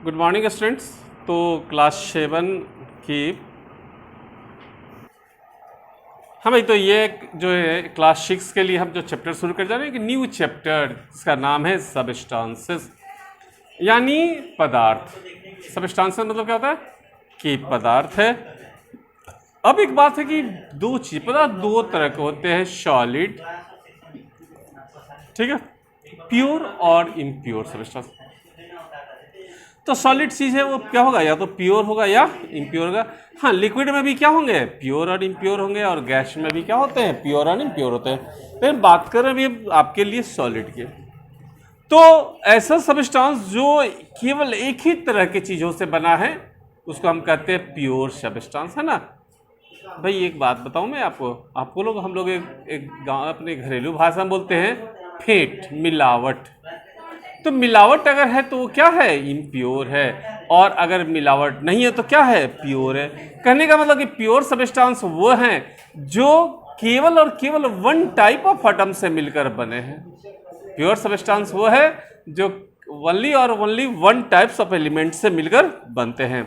Good morning students. तो class 7 की भाई तो ये जो है क्लास 6 के लिए हम जो चैप्टर शुरू कर जा रहे हैं कि न्यू चैप्टर जिसका नाम है सबस्टांसेस यानी पदार्थ। सबस्टांसेस मतलब क्या होता है कि पदार्थ है। अब एक बात है कि दो चीज पदार्थ दो तरह के होते हैं, सॉलिड, ठीक है, प्योर और इम्प्योर सबस्टांस। तो सॉलिड चीज है वो क्या होगा, या तो प्योर होगा या इम्प्योर होगा। हाँ, लिक्विड में भी क्या होंगे, प्योर और इम्प्योर होंगे, और गैस में भी क्या होते हैं, प्योर और इम्प्योर होते हैं। फिर बात करें अभी आपके लिए सॉलिड की, तो ऐसा सबस्टांस जो केवल एक ही तरह की चीजों से बना है उसको हम कहते हैं प्योर सबस्टांस, है ना। भाई एक बात बताऊं मैं आपको लोग हम लोग एक गाँव अपने घरेलू भाषा में बोलते हैं फेट, मिलावट। तो मिलावट अगर है तो वो क्या है, इम्प्योर है, और अगर मिलावट नहीं है तो क्या है, प्योर है। कहने का मतलब कि प्योर सबस्टांस वो हैं जो केवल और केवल वन टाइप ऑफ एटम से मिलकर बने हैं। प्योर सबस्टांस वो है जो ओनली और only one types of element से मिलकर बनते हैं।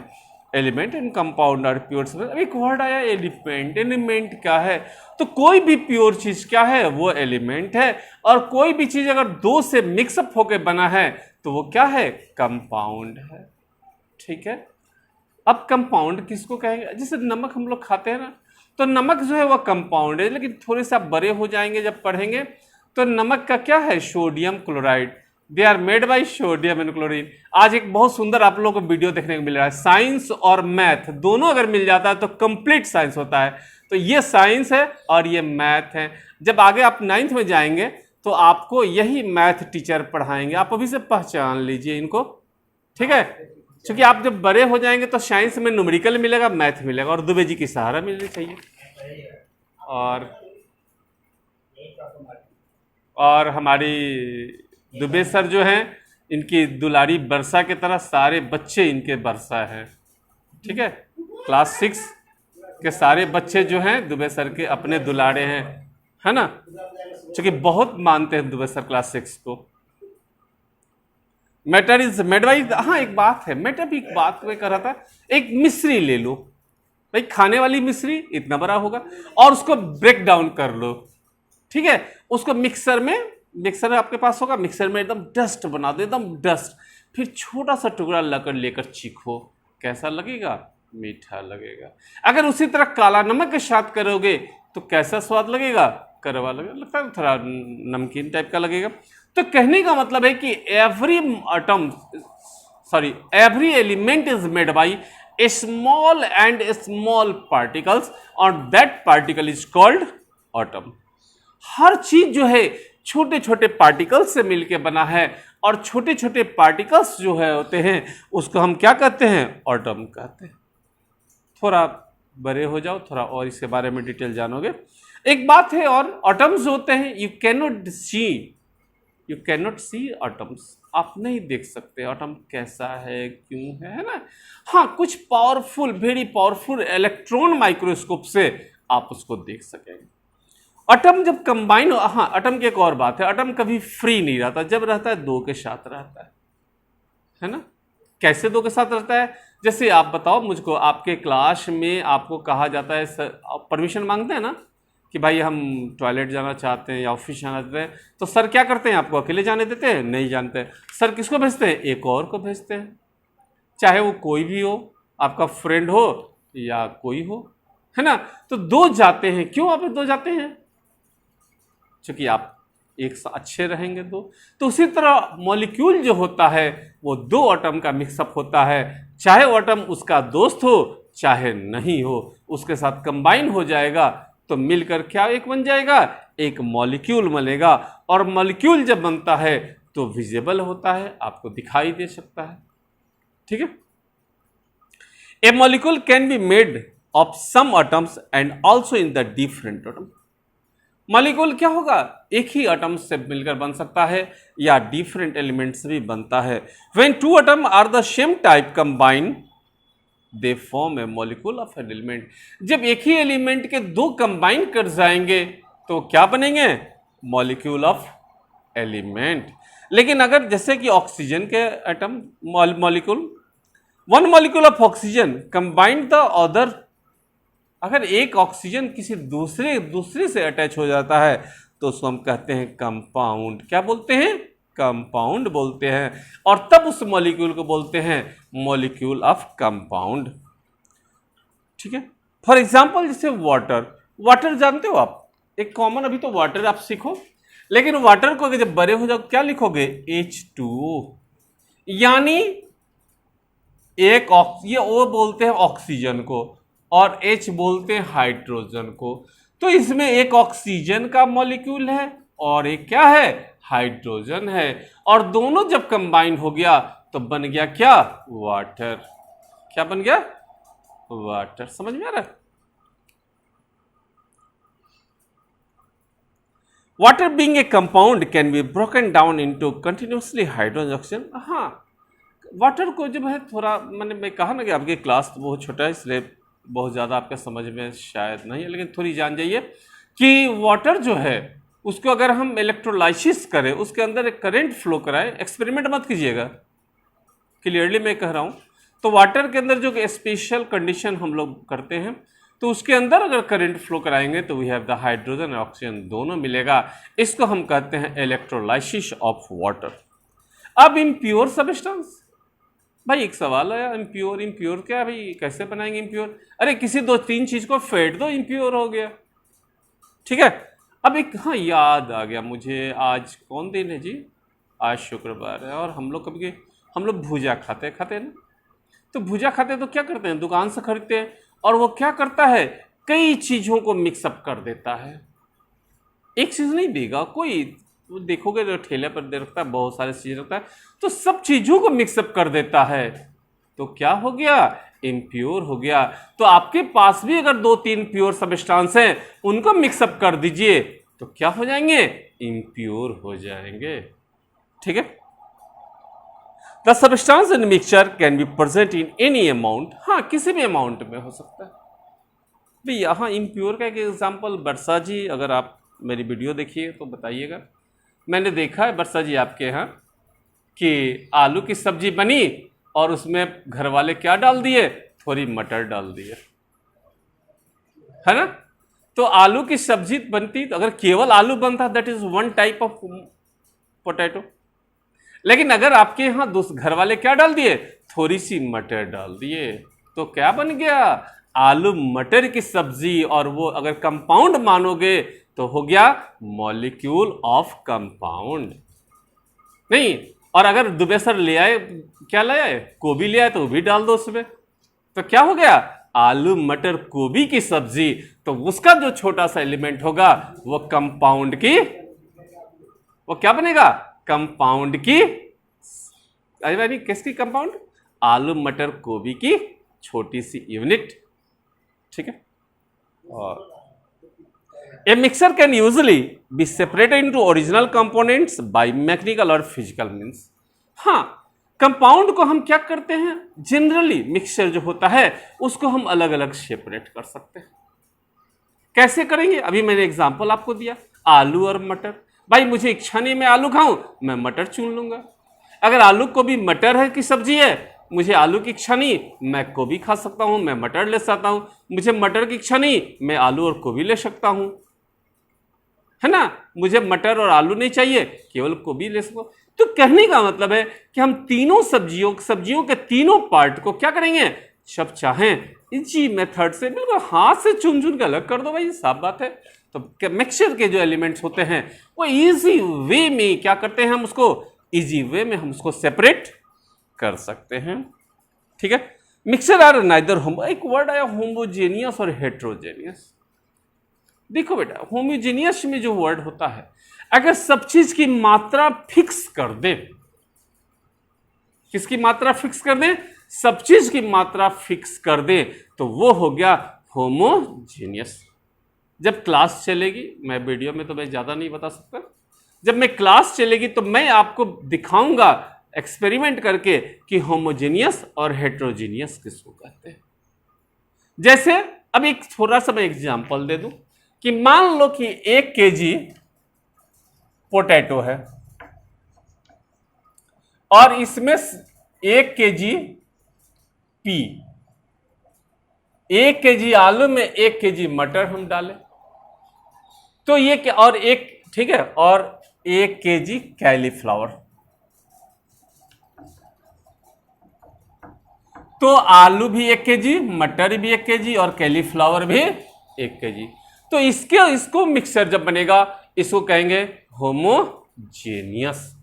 एलिमेंट एंड कंपाउंड और प्योर सबस्टांस। एक वर्ड आया एलिमेंट। एलिमेंट क्या है, तो कोई भी प्योर चीज क्या है, वो एलिमेंट है, और कोई भी चीज अगर दो से मिक्सअप होकर बना है तो वो क्या है, कंपाउंड है। ठीक है, अब कंपाउंड किसको कहेंगे, जैसे नमक हम लोग खाते हैं ना, तो नमक जो है वो कंपाउंड है, लेकिन थोड़े से आप बड़े हो जाएंगे जब पढ़ेंगे तो नमक का क्या है, sodium chloride. They are made by sodium and chlorine. आज एक बहुत सुंदर आप लोगों को वीडियो देखने को मिल रहा है, साइंस और मैथ दोनों अगर मिल जाता है तो कंप्लीट साइंस होता है। तो ये साइंस है और ये मैथ है। जब आगे आप 9th में जाएंगे तो आपको यही मैथ टीचर पढ़ाएंगे, आप अभी से पहचान लीजिए इनको, ठीक है। क्योंकि आप जब बड़े हो जाएंगे तो साइंस में न्यूमेरिकल मिलेगा, मैथ मिलेगा, और दुबे जी की सहारा मिलनी चाहिए। और हमारी दुबे सर जो हैं, इनकी दुलारी वर्षा की तरह सारे बच्चे इनके वर्षा हैं, ठीक है। क्लास 6 के सारे बच्चे जो हैं दुबे सर के अपने दुलारे हैं, है ना, क्योंकि बहुत मानते हैं दुबे सर क्लास 6 को। मैटर इज मेड बाई, हाँ एक बात है, मैटर भी एक बात में कर रहा था, एक मिश्री ले लो भाई, खाने वाली मिश्री इतना बड़ा होगा, और उसको ब्रेक डाउन कर लो, ठीक है। उसको मिक्सर आपके पास होगा, मिक्सर में एकदम डस्ट बना दो, एकदम डस्ट। फिर छोटा सा टुकड़ा लेकर चीखो, कैसा लगेगा, मीठा लगेगा। अगर उसी तरह काला नमक के साथ करोगे तो कैसा स्वाद लगेगा, कड़वा लगेगा, लगता है थोड़ा नमकीन टाइप का लगेगा। तो कहने का मतलब है कि every element is made by small and small particles, और that particle is called atom. हर चीज जो है छोटे छोटे पार्टिकल्स से मिलकर बना है, और छोटे छोटे पार्टिकल्स जो है होते हैं उसको हम क्या कहते हैं, एटम कहते हैं। थोड़ा बड़े हो जाओ, थोड़ा और इसके बारे में डिटेल जानोगे। एक बात है, और एटम्स होते हैं, यू कैनॉट सी एटम्स, आप नहीं देख सकते एटम कैसा है, क्यों है ना। हाँ, कुछ powerful, very powerful electron microscope से आप उसको देख सकेंगे। एटम जब कंबाइन, हाँ एटम की एक और बात है, एटम कभी फ्री नहीं रहता, जब रहता है दो के साथ रहता है ना। कैसे दो के साथ रहता है, जैसे आप बताओ मुझको, आपके क्लास में आपको कहा जाता है, परमिशन मांगते हैं ना कि भाई हम टॉयलेट जाना चाहते हैं या ऑफिस जाना चाहते हैं, तो सर क्या करते हैं, आपको अकेले जाने देते हैं, नहीं जानते। सर किसको भेजते हैं, एक और को भेजते हैं, चाहे वो कोई भी हो, आपका फ्रेंड हो या कोई हो, है ना। तो दो जाते हैं, क्यों आप दो जाते हैं, क्योंकि आप एक साथ अच्छे रहेंगे दो। तो उसी तरह मॉलिक्यूल जो होता है वो दो एटम का मिक्सअप होता है, चाहे वो एटम उसका दोस्त हो चाहे नहीं हो, उसके साथ कंबाइन हो जाएगा तो मिलकर क्या एक बन जाएगा, एक मॉलिक्यूल बनेगा। और मॉलिक्यूल जब बनता है तो विजिबल होता है, आपको दिखाई दे सकता है, ठीक है। A molecule can be made of some atoms and also in the different atom. Molecule क्या होगा, एक ही एटम से मिलकर बन सकता है या डिफरेंट एलिमेंट से भी बनता है। When two atom are the same type combine they form a molecule of an element. जब एक ही एलिमेंट के दो कंबाइन कर जाएंगे तो क्या बनेंगे, मॉलिक्यूल ऑफ एलिमेंट। लेकिन अगर जैसे कि ऑक्सीजन के atom molecule one molecule of oxygen combined the other, अगर एक ऑक्सीजन किसी दूसरे से अटैच हो जाता है तो उसको हम कहते हैं कंपाउंड। क्या बोलते हैं? कंपाउंड बोलते हैं। और तब उस मॉलिक्यूल को बोलते हैं मॉलिक्यूल ऑफ कंपाउंड। ठीक है। फॉर एग्जाम्पल जैसे वाटर, वाटर जानते हो आप, एक कॉमन, अभी तो वाटर आप सीखो, लेकिन वाटर को जब बड़े हो जाओ क्या लिखोगे? H2O। यानी एक ये O बोलते हैं ऑक्सीजन को और H बोलते हैं हाइड्रोजन को। तो इसमें एक ऑक्सीजन का मॉलिक्यूल है और एक क्या है? हाइड्रोजन है। और दोनों जब कंबाइन हो गया तो बन गया क्या? वाटर। क्या बन गया? वाटर। समझ में आ रहा है? Water being a compound can be broken down into continuously hydrogen oxygen. हाँ, वाटर को जब है थोड़ा, मैं कहा ना कि आपकी क्लास तो बहुत छोटा है इसलिए बहुत ज़्यादा आपके समझ में शायद नहीं है, लेकिन थोड़ी जान जाइए कि वाटर जो है उसको अगर हम इलेक्ट्रोलाइसिस करें, उसके अंदर एक करंट फ्लो कराएं, एक्सपेरिमेंट मत कीजिएगा, क्लियरली मैं कह रहा हूँ। तो वाटर के अंदर जो स्पेशल कंडीशन हम लोग करते हैं तो उसके अंदर अगर करंट फ्लो कराएंगे तो वी हैव द हाइड्रोजन और ऑक्सीजन दोनों मिलेगा। इसको हम कहते हैं इलेक्ट्रोलाइसिस ऑफ वाटर। अब इम्प्योर सब्सटेंस, भाई एक सवाल आया, इम्प्योर इम्प्योर क्या भाई, कैसे बनाएंगे इम्प्योर? अरे किसी 2-3 चीज को फेंट दो, इम्प्योर हो गया। ठीक है। अब एक, हाँ याद आ गया मुझे, आज कौन दिन है जी? आज शुक्रवार है और हम लोग भुजा खाते हैं ना। तो भुजा खाते हैं तो क्या करते हैं? दुकान से खरीदते हैं और वो क्या करता है? कई चीजों को मिक्सअप कर देता है। एक चीज नहीं देगा कोई, वो देखोगे तो ठेले पर दे रखता है, बहुत सारे चीज रखता है, तो सब चीजों को मिक्सअप कर देता है। तो क्या हो गया? इम्प्योर हो गया। तो आपके पास भी अगर 2-3 प्योर सब्सटेंस हैं, उनको मिक्सअप कर दीजिए तो क्या हो जाएंगे? इम्प्योर हो जाएंगे। ठीक है। The substance in mixture can be present in any amount. हाँ, किसी भी अमाउंट में हो सकता है। भाई यहाँ इम्प्योर का एक एग्जाम्पल, वर्षा जी अगर आप मेरी वीडियो देखिए तो बताइएगा। मैंने देखा है वर्षा जी आपके यहाँ कि आलू की सब्जी बनी और उसमें घर वाले क्या डाल दिए? थोड़ी मटर डाल दिए, है ना। तो आलू की सब्जी बनती तो अगर केवल आलू बनता that is one type of potato, लेकिन अगर आपके यहाँ घर वाले क्या डाल दिए? थोड़ी सी मटर डाल दिए, तो क्या बन गया? आलू मटर की सब्जी। और वो अगर कंपाउंड मानोगे तो हो गया मॉलिक्यूल ऑफ कंपाउंड। नहीं, और अगर दुबे सर ले आए, क्या ले आए? गोभी ले आए, तो वो भी डाल दो उसमें, तो क्या हो गया? आलू मटर गोभी की सब्जी। तो उसका जो छोटा सा एलिमेंट होगा वो कंपाउंड की, वो क्या बनेगा? कंपाउंड की, अरे किसकी कंपाउंड? आलू मटर गोभी की छोटी सी यूनिट। ठीक है। और A mixture can usually be separated into original components by mechanical or physical means। हाँ, कंपाउंड को हम क्या करते हैं? जनरली मिक्सचर जो होता है उसको हम अलग अलग सेपरेट कर सकते हैं। कैसे करेंगे? अभी मैंने एग्जांपल आपको दिया, आलू और मटर। भाई मुझे इच्छा नहीं मैं आलू खाऊं, मैं मटर चुन लूंगा। अगर आलू को भी मटर है की सब्जी है, मुझे आलू की इच्छा नहीं, मैं गोभी खा सकता हूं, मैं मटर ले सकता हूं। मुझे मटर की इच्छा नहीं, मैं आलू और गोभी ले सकता हूं, है ना। मुझे मटर और आलू नहीं चाहिए, केवल गोभी ले सकता हूं। तो कहने का मतलब है कि हम तीनों सब्जियों के तीनों पार्ट को क्या करेंगे? सब चाहें इजी मेथड से बिल्कुल हाथ से चुन चुन के अलग कर दो, भाई साफ बात है। तो मिक्सचर के जो एलिमेंट्स होते हैं वो इजी वे में क्या करते हैं? हम उसको इजी वे में हम उसको सेपरेट कर सकते हैं। ठीक है। मिक्सचर आर नाइदर एक वर्ड आया होमोजेनियस और हेट्रोजेनियस। देखो बेटा, होमोजेनियस में जो वर्ड होता है, अगर सब चीज की मात्रा फिक्स कर दे, किसकी मात्रा फिक्स कर दे? सब चीज की मात्रा फिक्स कर दे, तो वो हो गया होमोजेनियस। जब क्लास चलेगी, मैं वीडियो में तो मैं ज्यादा नहीं बता सकता, जब मैं क्लास चलेगी तो मैं आपको दिखाऊंगा एक्सपेरिमेंट करके कि होमोजेनियस और हेट्रोजेनियस किसको कहते हैं। जैसे अब एक थोड़ा सा मैं एग्जांपल दे दूं कि मान लो कि 1 kg पोटैटो है और इसमें 1 kg P, 1 kg आलू में 1 kg मटर हम डालें तो ये क्या, और एक, ठीक है, और 1 kg कैलीफ्लावर, तो आलू भी 1 kg, मटर भी 1 kg और कैलीफ्लावर भी 1 kg। तो इसको मिक्सर जब बनेगा इसको कहेंगे होमोजेनियस।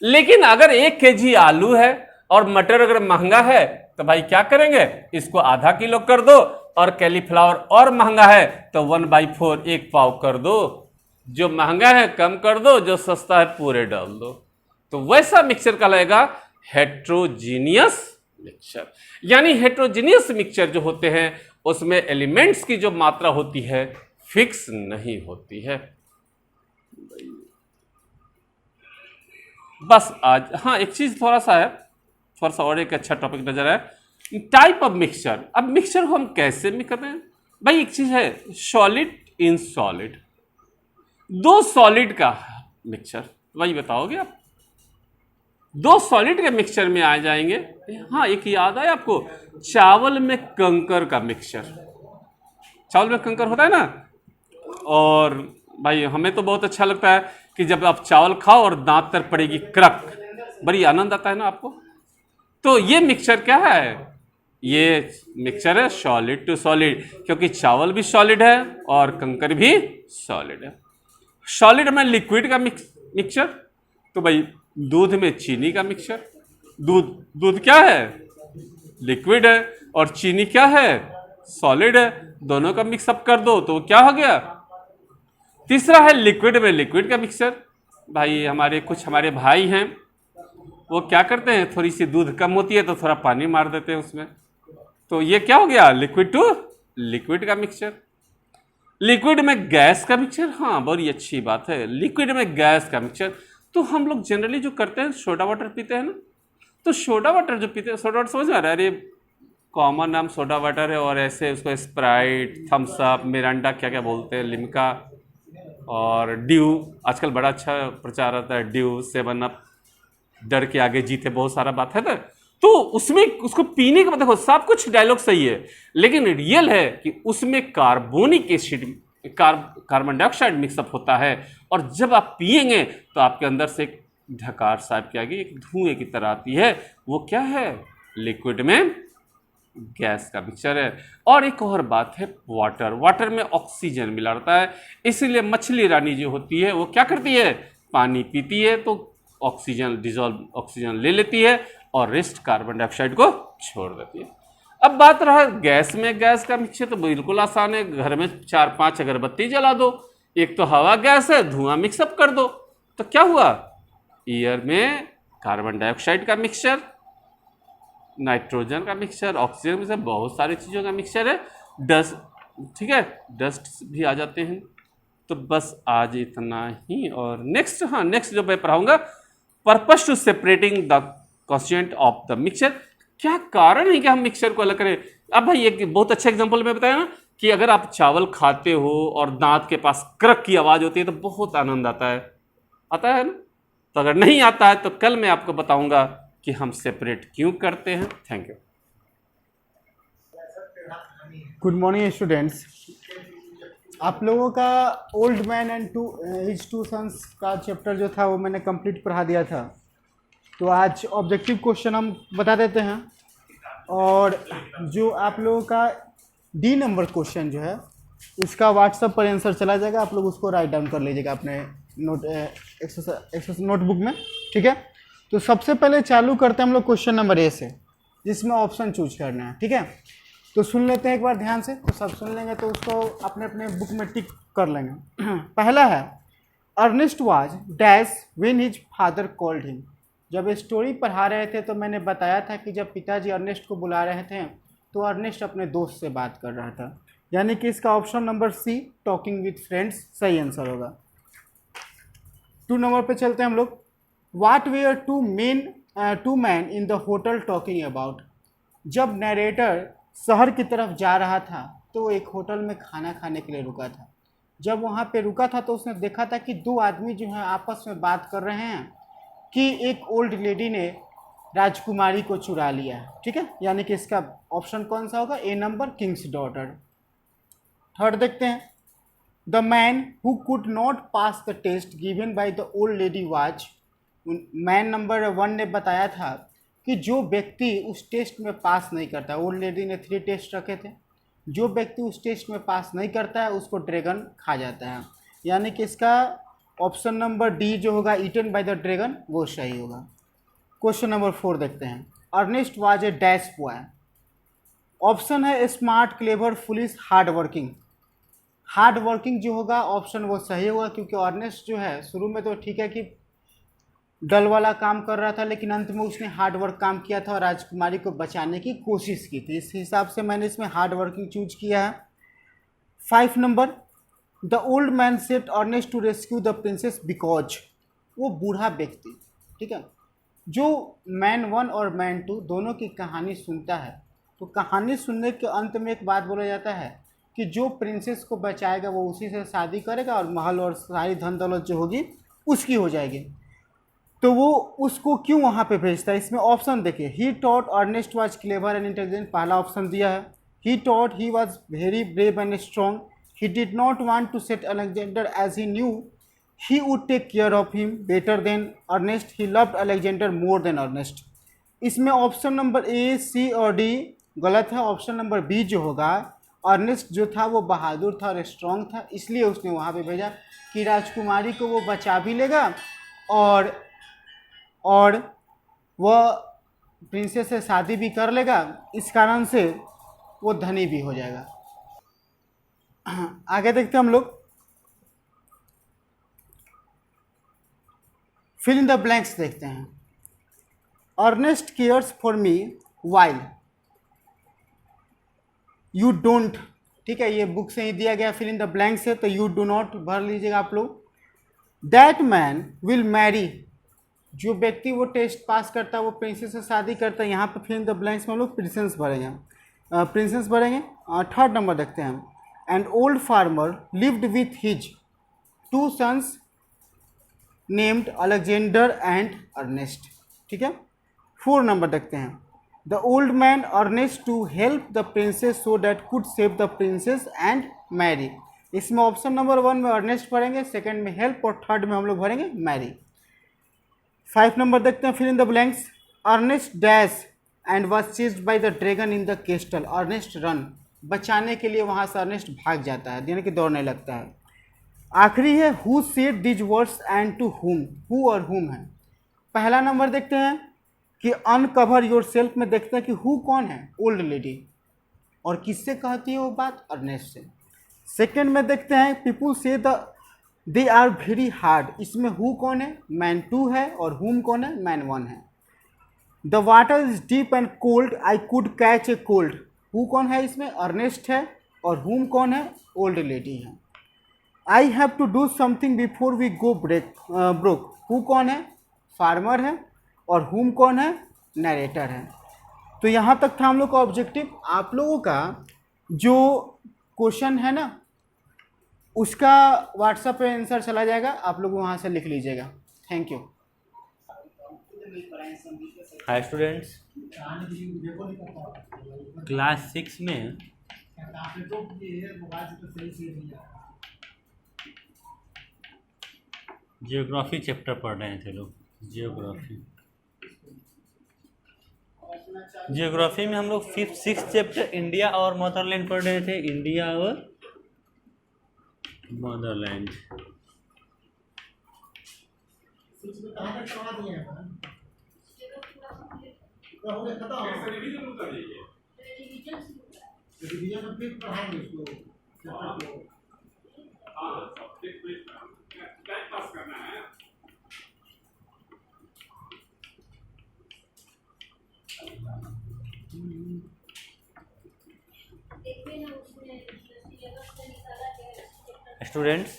लेकिन अगर 1 kg आलू है और मटर अगर महंगा है तो भाई क्या करेंगे, इसको आधा किलो कर दो, और कैलीफ्लावर और महंगा है तो 1/4 1 पाव कर दो, जो महंगा है कम कर दो, जो सस्ता है पूरे डाल दो। तो वैसा मिक्सचर कहलाएगा हेट्रोजीनियस मिक्सचर। यानी हेट्रोजीनियस मिक्सचर जो होते हैं उसमें एलिमेंट्स की जो मात्रा होती है फिक्स नहीं होती है। बस आज, हाँ एक चीज थोड़ा सा और एक अच्छा टॉपिक नजर आया, टाइप ऑफ मिक्सचर। अब मिक्सचर को हम कैसे मिक्स करते हैं भाई, एक चीज है सॉलिड इन सॉलिड, 2 सॉलिड का मिक्सचर, वही बताओगे आप, 2 सॉलिड के मिक्सचर में आ जाएंगे। हाँ एक याद आया आपको, चावल में कंकर का मिक्सचर, चावल में कंकर होता है ना, और भाई हमें तो बहुत अच्छा लगता है कि जब आप चावल खाओ और दांत तर पड़ेगी क्रक, बड़ी आनंद आता है ना आपको। तो ये मिक्सचर क्या है, ये मिक्सचर है सॉलिड टू सॉलिड, क्योंकि चावल भी सॉलिड है और कंकर भी सॉलिड है। सॉलिड में लिक्विड का मिक्सचर, तो भाई दूध में चीनी का मिक्सचर, दूध क्या है, लिक्विड है, और चीनी क्या है, सॉलिड है, दोनों का मिक्सअप कर दो तो क्या हो गया। तीसरा है लिक्विड में लिक्विड का मिक्सचर, भाई हमारे भाई हैं वो क्या करते हैं, थोड़ी सी दूध कम होती है तो थोड़ा पानी मार देते हैं उसमें, तो ये क्या हो गया, लिक्विड टू लिक्विड का मिक्सचर। लिक्विड में गैस का मिक्सचर, हाँ बड़ी अच्छी बात है, लिक्विड में गैस का मिक्सचर। तो हम लोग जनरली जो करते हैं सोडा वाटर पीते हैं ना, तो सोडा वाटर जो पीते हैं, सोडा वाटर समझ में आ रहा है, अरे कॉमन नाम सोडा वाटर है, और ऐसे उसको स्प्राइट, थम्स अप, मिरांडा क्या क्या बोलते हैं, लिम्का और ड्यू, आजकल बड़ा अच्छा प्रचार आता है, ड्यू, 7 अप, डर के आगे जीते, बहुत सारा बात है ना। तो उसमें उसको पीने का देखो सब कुछ डायलॉग सही है, लेकिन रियल है कि उसमें carbonic acid, carbon dioxide mix up होता है, और जब आप पिएंगे तो आपके अंदर से एक ढकार साहब की आगे एक धुएं की तरह आती है, वो क्या है, लिक्विड में गैस का मिक्सचर है। और एक और बात है वाटर में ऑक्सीजन मिला रहता है, इसीलिए मछली रानी जो होती है वो क्या करती है, पानी पीती है तो ऑक्सीजन डिजॉल्व ऑक्सीजन ले लेती है और रेस्ट कार्बन डाइऑक्साइड को छोड़ देती है। अब बात रहा गैस में गैस का मिक्सचर, तो बिल्कुल आसान है, घर में 4-5 अगरबत्ती जला दो, एक तो हवा गैस है, धुआं मिक्सअप कर दो, तो क्या हुआ, एयर में कार्बन डाइऑक्साइड का मिक्सचर, नाइट्रोजन का मिक्सचर, ऑक्सीजन मिक्सचर, बहुत सारी चीज़ों का मिक्सचर है, डस्ट, ठीक है, डस्ट भी आ जाते हैं। तो बस आज इतना ही, और नेक्स्ट जो मैं पढ़ाऊंगा, purpose to separating the constituent of the mixture, क्या कारण है कि हम मिक्सचर को अलग करें। अब भाई एक बहुत अच्छा एग्जांपल मैं बताया ना, कि अगर आप चावल खाते हो और दांत के पास क्रक की आवाज़ होती है तो बहुत आनंद आता है ना, तो अगर नहीं आता है तो कल मैं आपको बताऊंगा कि हम सेपरेट क्यों करते हैं। Thank you. Good morning students, आप लोगों का old man and his 2 sons का चैप्टर जो था वो मैंने कंप्लीट पढ़ा दिया था। तो आज ऑब्जेक्टिव क्वेश्चन हम बता देते हैं, और जो आप लोगों का डी नंबर क्वेश्चन जो है उसका व्हाट्सएप पर आंसर चला जाएगा, आप लोग उसको राइट डाउन कर लीजिएगा अपने नोटबुक में, ठीक है। तो सबसे पहले चालू करते हैं हम लोग क्वेश्चन नंबर ए से, जिसमें ऑप्शन चूज करना है, ठीक है। तो सुन लेते हैं एक बार ध्यान से, तो सब सुन लेंगे तो उसको अपने अपने बुक में टिक कर लेंगे। पहला है, Ernest was dash when his father called him. जब स्टोरी पढ़ा रहे थे तो मैंने बताया था कि जब पिताजी अर्नेस्ट को बुला रहे थे तो अर्नेस्ट अपने दोस्त से बात कर रहा था, यानी कि इसका option number C, talking with friends, सही आंसर होगा। 2 नंबर पे चलते हैं हम लोग। What were two man in the hotel talking about. जब नरेटर शहर की तरफ जा रहा था तो वो एक होटल में खाना खाने के लिए रुका था। जब वहाँ पे रुका था तो उसने देखा था कि 2 आदमी जो हैं आपस में बात कर रहे हैं, कि एक ओल्ड लेडी ने राजकुमारी को चुरा लिया, ठीक है, यानी कि इसका ऑप्शन कौन सा होगा, A number, king's daughter. Third देखते हैं, the man who could not pass the test given by the old lady was, man number 1 ने बताया था कि जो व्यक्ति उस टेस्ट में पास नहीं करता, ओल्ड लेडी ने 3 टेस्ट रखे थे, जो व्यक्ति उस टेस्ट में पास नहीं करता है उसको ड्रैगन खा जाता है, यानी कि इसका ऑप्शन नंबर डी जो होगा, ईटन बाय द ड्रैगन, वो सही होगा। क्वेश्चन नंबर 4 देखते हैं, Ernest was a dash boy, option है smart, clever, foolish, hard working. Hard working जो होगा ऑप्शन वो सही होगा, क्योंकि अर्नेस्ट जो है शुरू में तो ठीक है कि डल वाला काम कर रहा था, लेकिन अंत में उसने हार्ड वर्क काम किया था और राजकुमारी को बचाने की कोशिश की थी, इस हिसाब से मैंने इसमें हार्ड वर्किंग चूज किया है। 5 number, the old man set Ernest to rescue the princess because, वो बूढ़ा व्यक्ति, ठीक है, जो मैन 1 और मैन 2 दोनों की कहानी सुनता है, तो कहानी सुनने के अंत में एक बात बोला जाता है कि जो प्रिंसेस को बचाएगा वो उसी से शादी करेगा और महल और सारी धन दौलत जो होगी उसकी हो जाएगी, तो वो उसको क्यों वहाँ पे भेजता है। इसमें ऑप्शन देखिए, he thought Ernest was clever and intelligent, पहला ऑप्शन दिया है। He thought he was very brave and strong, he did not want to set Alexander as he knew he would take care of him better than Ernest, he loved Alexander more than Ernest. इसमें option number A, C और D गलत है। Option number B जो होगा, Ernest जो था वो बहादुर था और स्ट्रॉन्ग था, इसलिए उसने वहाँ पे भेजा कि राजकुमारी को वो बचा भी लेगा और वह प्रिंसेस से शादी भी कर लेगा, इस कारण से वो धनी भी हो जाएगा। आगे देखते हैं हम लोग, फिल इन द ब्लैंक्स देखते हैं। Ernest cares for me while you don't, ठीक है, ये बुक से ही दिया गया, फिल इन द ब्लैंक्स है, तो यू डू नॉट भर लीजिएगा आप लोग। दैट मैन विल मैरी, जो व्यक्ति वो टेस्ट पास करता है वो प्रिंसेस से शादी करता है, यहाँ पे फिल इन द ब्लैंक्स में हम लोग प्रिंसेस भरेंगे, प्रिंसेस भरेंगे। थर्ड नंबर देखते हैं, an old farmer lived with his 2 sons named Alexander and Ernest, ठीक है। 4 नंबर देखते हैं, the old man Ernest to help the princess so that could save the princess and marry. इसमें option number 1 में Ernest भरेंगे, second में help और third में हम लोग भरेंगे मैरी। 5 नंबर देखते हैं, fill in the blanks. Ernest dash and was chased by the dragon in the castle, Ernest run, बचाने के लिए वहाँ से अर्नेस्ट भाग जाता है, यानी कि दौड़ने लगता है। आखिरी है, who said these words and to whom, who और हुम है। पहला नंबर देखते हैं कि अनकवर योर सेल्फ में देखते हैं कि हु कौन है, ओल्ड लेडी, और किससे कहती है वो बात, अर्नेस्ट से। सेकेंड में देखते हैं, पीपुल से दे आर वेरी हार्ड, इसमें हु कौन है, मैन 2 है, और हुम कौन है, मैन 1 है। The water is deep and cold I could catch a cold, who कौन है इसमें, अर्नेस्ट है, और हुम कौन है, ओल्ड लेडी है। I have to do something before we go broke, who कौन है, फार्मर है, और हुम कौन है, नरेटर है। तो यहाँ तक था हम लोग का ऑब्जेक्टिव। आप लोगों का जो क्वेश्चन है ना उसका व्हाट्सएप पे आंसर चला जाएगा, आप लोग वहाँ से लिख लीजिएगा। Thank you. Hi students, class 6 में जियोग्राफी चैप्टर पढ़ रहे थे लोग। जियोग्राफी में हम लोग 5th 6th चैप्टर इंडिया और मदरलैंड पढ़ रहे थे, इंडिया और मदरलैंड। स्टूडेंट्स,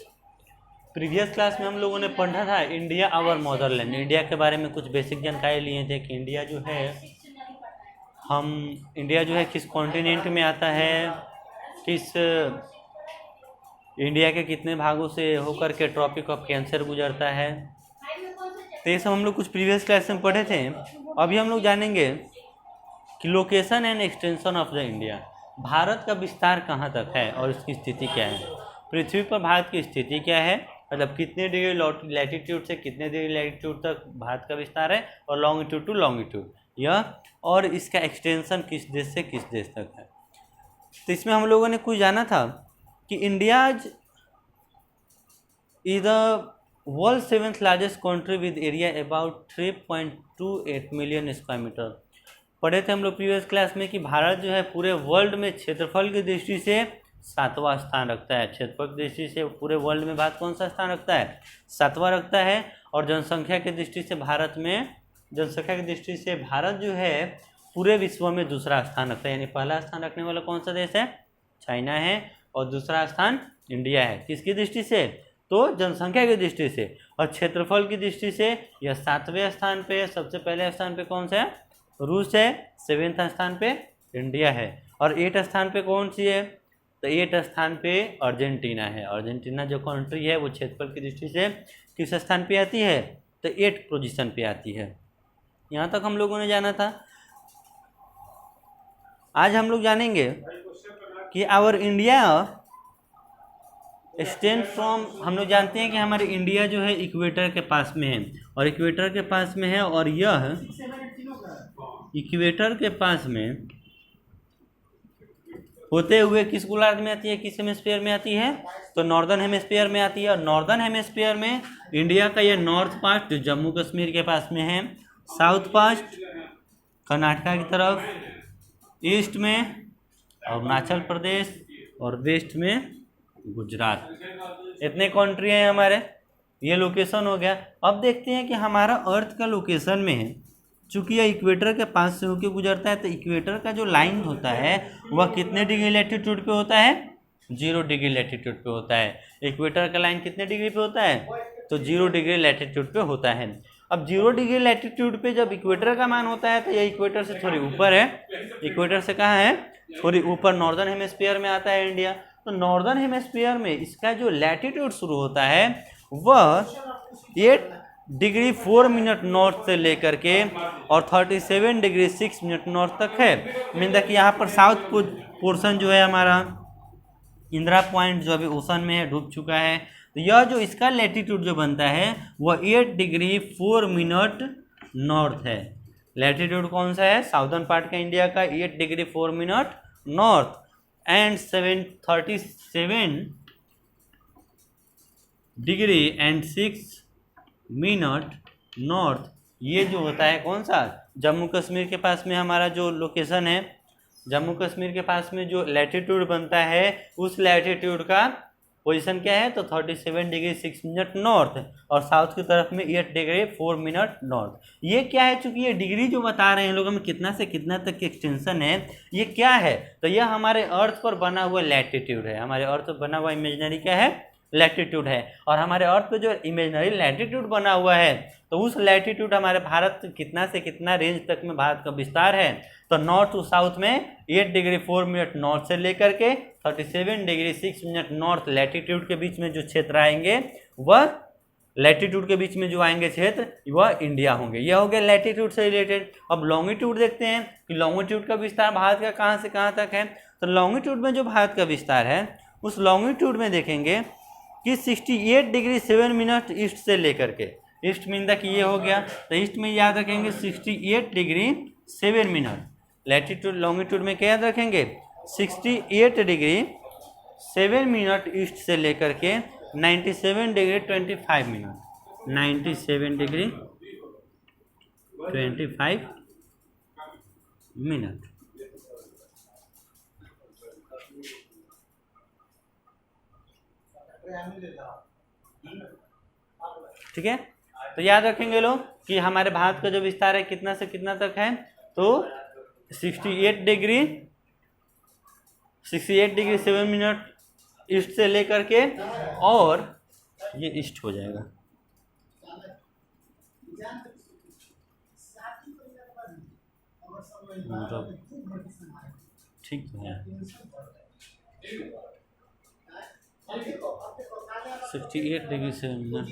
प्रीवियस क्लास में हम लोगों ने पढ़ा था इंडिया और मदरलैंड। इंडिया के बारे में कुछ बेसिक जानकारी लिए थे कि इंडिया जो है किस कॉन्टिनेंट में आता है, किस इंडिया के कितने भागों से होकर के ट्रॉपिक ऑफ कैंसर गुजरता है, तो ये सब हम लोग कुछ प्रीवियस क्लास में पढ़े थे। अभी हम लोग जानेंगे कि location and extension of the India, Bharat का विस्तार कहाँ तक है और इसकी स्थिति क्या है। पृथ्वी पर भारत की स्थिति क्या है, मतलब कितने डिग्री लैटिट्यूड से कितने डिग्री लैटिट्यूड तक भारत का विस्तार है, और लॉन्गिट्यूड टू लॉन्गिट्यूड यह, और इसका एक्सटेंशन किस देश से किस देश तक है। तो इसमें हम लोगों ने कुछ जाना था कि India is the world 7th largest country with area about 3.28 million square metre. पढ़े थे हम लोग प्रीवियस क्लास में कि भारत जो है पूरे वर्ल्ड में क्षेत्रफल की दृष्टि से 7वां स्थान रखता है। क्षेत्रफल की दृष्टि से पूरे वर्ल्ड में भारत कौन सा स्थान रखता है, 7वां रखता है। और जनसंख्या की दृष्टि से भारत में, जनसंख्या की दृष्टि से भारत जो है पूरे विश्व में दूसरा स्थान रखता है। यानी पहला स्थान रखने वाला कौन सा देश है, चाइना है, और दूसरा स्थान इंडिया है। किसकी दृष्टि से, तो जनसंख्या की दृष्टि से। और क्षेत्रफल की दृष्टि से यह 7वें स्थान पे, सबसे पहले स्थान पे कौन सा है, रूस है। 7th स्थान पे इंडिया है। और 8th स्थान पे कौन सी है, तो 8th स्थान पे अर्जेंटीना है। अर्जेंटीना जो कंट्री है वो क्षेत्रफल की दृष्टि से किस स्थान पे आती है, तो 8th पोजीशन पे आती है। यहाँ तक हम लोगों ने जाना था। आज हम लोग जानेंगे कि आवर इंडिया स्टैंड फ्रॉम, हम लोग जानते हैं कि हमारे इंडिया जो है इक्वेटर के पास में है, और इक्वेटर के पास में है, और यह इक्वेटर के पास में होते हुए किस गोलार्ध में आती है, किस हेमिस्फीयर में आती है, तो नॉर्दर्न हेमिस्फीयर में आती है। और नॉर्दर्न हेमिस्फीयर में इंडिया का ये नॉर्थ पार्ट जो जम्मू कश्मीर के पास में है, साउथ पार्ट कर्नाटका की तरफ, ईस्ट में अरुणाचल प्रदेश, और वेस्ट में गुजरात। इतने कंट्री हैं हमारे, ये लोकेशन हो गया। अब देखते हैं कि हमारा अर्थ का लोकेशन में है, चूँकि यह इक्वेटर के पास से होकर गुजरता है, तो इक्वेटर का जो लाइन होता है वह कितने डिग्री लैटिट्यूड पे होता है, 0 डिग्री लैटिट्यूड पे होता है। इक्वेटर का लाइन कितने डिग्री पे होता है, तो 0 डिग्री लैटिट्यूड पे होता है। अब 0 डिग्री लैटिट्यूड पे जब इक्वेटर का मान होता है, तो यह इक्वेटर से थोड़ी ऊपर है। इक्वेटर से कहाँ है, थोड़ी ऊपर नॉर्दर्न हेमिस्फीयर में आता है इंडिया। तो नॉर्दर्न हेमिस्फीयर में इसका जो लैटिट्यूड शुरू होता है वह 8 डिग्री 4 मिनट नॉर्थ से लेकर के और 37 डिग्री 6 मिनट नॉर्थ तक है। मीन कि यहाँ पर साउथ पोर्शन जो है हमारा इंदिरा पॉइंट जो अभी ओशन में है, डूब चुका है। तो यह जो इसका लैटिट्यूड जो बनता है वह 8 डिग्री 4 मिनट नॉर्थ है। लैटिट्यूड कौन सा है, साउदर्न पार्ट का इंडिया का 8 degree 4 minute north and 37 degree and 6 minute north. ये जो होता है कौन सा, जम्मू कश्मीर के पास में हमारा जो लोकेशन है, जम्मू कश्मीर के पास में जो लैटिट्यूड बनता है उस लैटिट्यूड का पोजीशन क्या है, तो 37 डिग्री 6 मिनट नॉर्थ, और साउथ की तरफ में 8 डिग्री 4 मिनट नॉर्थ। ये क्या है, चूंकि ये डिग्री जो बता रहे हैं लोग हमें कितना से कितना तक की एक्सटेंशन है, ये क्या है, तो यह हमारे अर्थ पर बना हुआ लैटिट्यूड है। हमारे अर्थ पर बना हुआ इमेजिनरी क्या है, लैटिट्यूड है। और हमारे अर्थ पे जो इमेजिनरी लैटिट्यूड बना हुआ है, तो उस लैटिट्यूड हमारे भारत कितना से कितना रेंज तक में भारत का विस्तार है, तो नॉर्थ टू साउथ में 8 डिग्री 4 मिनट नॉर्थ से लेकर के 37 डिग्री 6 मिनट नॉर्थ लैटिट्यूड के बीच में जो क्षेत्र आएंगे वह लैटिट्यूड के बीच में जो आएंगे क्षेत्र वह इंडिया होंगे। यह हो गया लैटिट्यूड से रिलेटेड। अब लॉन्गिट्यूड देखते हैं कि लॉन्गिट्यूड का विस्तार भारत का कहाँ से कहाँ तक है। तो लॉन्गिट्यूड में जो भारत का विस्तार है उस लॉन्गिट्यूड में देखेंगे कि 68 डिग्री 7 मिनट ईस्ट से लेकर के, ईस्ट मीन कि ये हो गया, तो ईस्ट में याद रखेंगे 68 डिग्री 7 मिनट। लैटिट्यूड लॉन्गिट्यूड में क्या याद रखेंगे, 68 डिग्री 7 मिनट ईस्ट से लेकर के 97 डिग्री 25 मिनट, 97 डिग्री 25 मिनट। ठीक है, तो याद रखेंगे लोग कि हमारे भारत का जो विस्तार है कितना से कितना तक है, तो 68 डिग्री 7 मिनट ईस्ट से लेकर के, और ये ईस्ट हो जाएगा, ठीक है, 68 डिग्री 7 मिनट